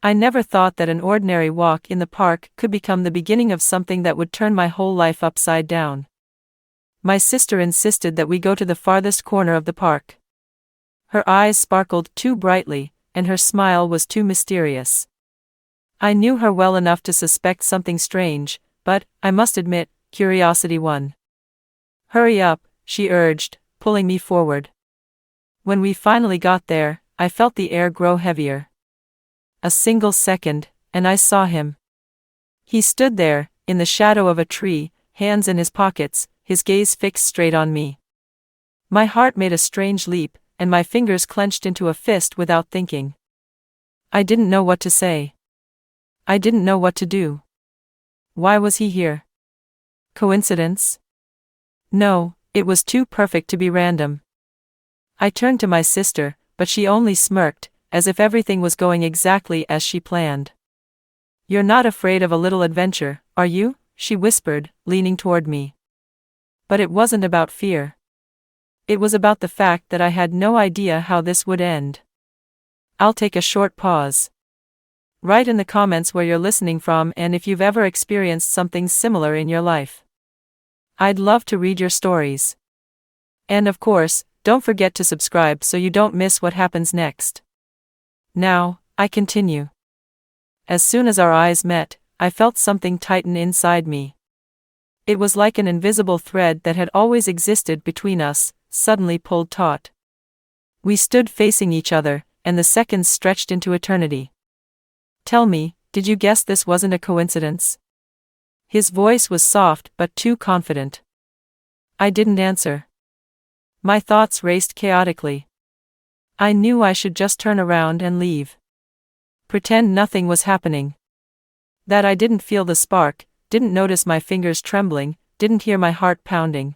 I never thought that an ordinary walk in the park could become the beginning of something that would turn my whole life upside down. My sister insisted that we go to the farthest corner of the park. Her eyes sparkled too brightly, and her smile was too mysterious. I knew her well enough to suspect something strange, but, I must admit, curiosity won. "Hurry up," she urged, pulling me forward. When we finally got there, I felt the air grow heavier. A single second, and I saw him. He stood there, in the shadow of a tree, hands in his pockets, his gaze fixed straight on me. My heart made a strange leap, and my fingers clenched into a fist without thinking. I didn't know what to say. I didn't know what to do. Why was he here? Coincidence? No, it was too perfect to be random. I turned to my sister, but she only smirked, as if everything was going exactly as she planned. "You're not afraid of a little adventure, are you?" she whispered, leaning toward me. But it wasn't about fear. It was about the fact that I had no idea how this would end. I'll take a short pause. Write in the comments where you're listening from and if you've ever experienced something similar in your life. I'd love to read your stories. And of course, don't forget to subscribe so you don't miss what happens next. Now, I continue. As soon as our eyes met, I felt something tighten inside me. It was like an invisible thread that had always existed between us, suddenly pulled taut. We stood facing each other, and the seconds stretched into eternity. "Tell me, did you guess this wasn't a coincidence?" His voice was soft but too confident. I didn't answer. My thoughts raced chaotically. I knew I should just turn around and leave. Pretend nothing was happening. That I didn't feel the spark, didn't notice my fingers trembling, didn't hear my heart pounding.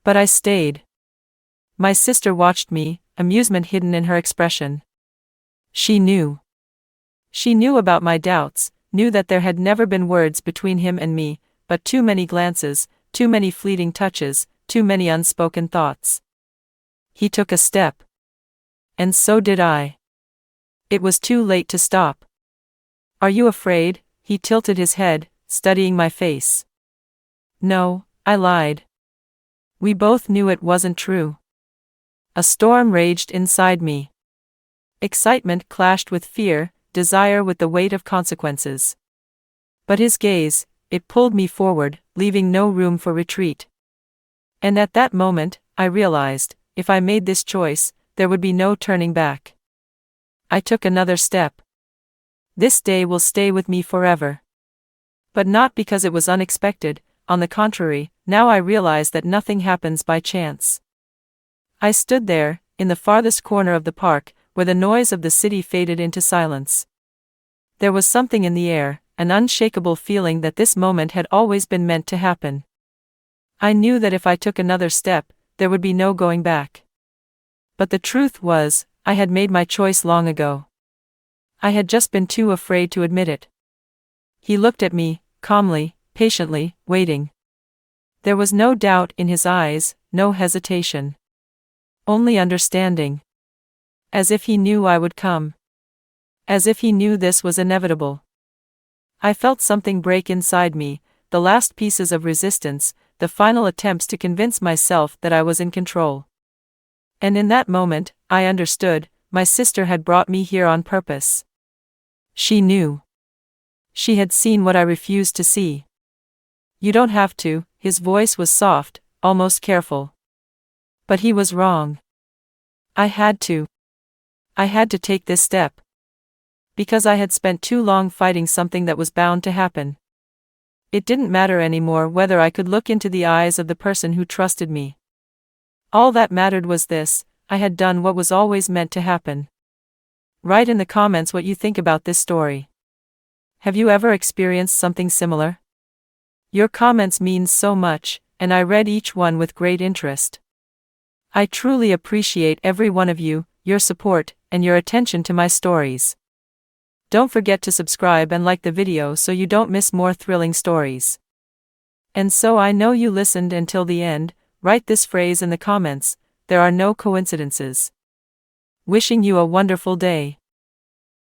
But I stayed. My sister watched me, amusement hidden in her expression. She knew. She knew about my doubts, knew that there had never been words between him and me, but too many glances, too many fleeting touches, too many unspoken thoughts. He took a step. And so did I. It was too late to stop. "Are you afraid?" He tilted his head, studying my face. "No," I lied. We both knew it wasn't true. A storm raged inside me. Excitement clashed with fear, desire with the weight of consequences. But his gaze, it pulled me forward, leaving no room for retreat. And at that moment, I realized, if I made this choice, there would be no turning back. I took another step. This day will stay with me forever. But not because it was unexpected, on the contrary, now I realize that nothing happens by chance. I stood there, in the farthest corner of the park, where the noise of the city faded into silence. There was something in the air, an unshakable feeling that this moment had always been meant to happen. I knew that if I took another step, there would be no going back. But the truth was, I had made my choice long ago. I had just been too afraid to admit it. He looked at me, calmly, patiently, waiting. There was no doubt in his eyes, no hesitation. Only understanding. As if he knew I would come. As if he knew this was inevitable. I felt something break inside me, the last pieces of resistance, the final attempts to convince myself that I was in control. And in that moment, I understood, my sister had brought me here on purpose. She knew. She had seen what I refused to see. "You don't have to," his voice was soft, almost careful. But he was wrong. I had to. I had to take this step. Because I had spent too long fighting something that was bound to happen. It didn't matter anymore whether I could look into the eyes of the person who trusted me. All that mattered was this: I had done what was always meant to happen. Write in the comments what you think about this story. Have you ever experienced something similar? Your comments mean so much, and I read each one with great interest. I truly appreciate every one of you, your support, and your attention to my stories. Don't forget to subscribe and like the video so you don't miss more thrilling stories. And so I know you listened until the end. Write this phrase in the comments: there are no coincidences. Wishing you a wonderful day.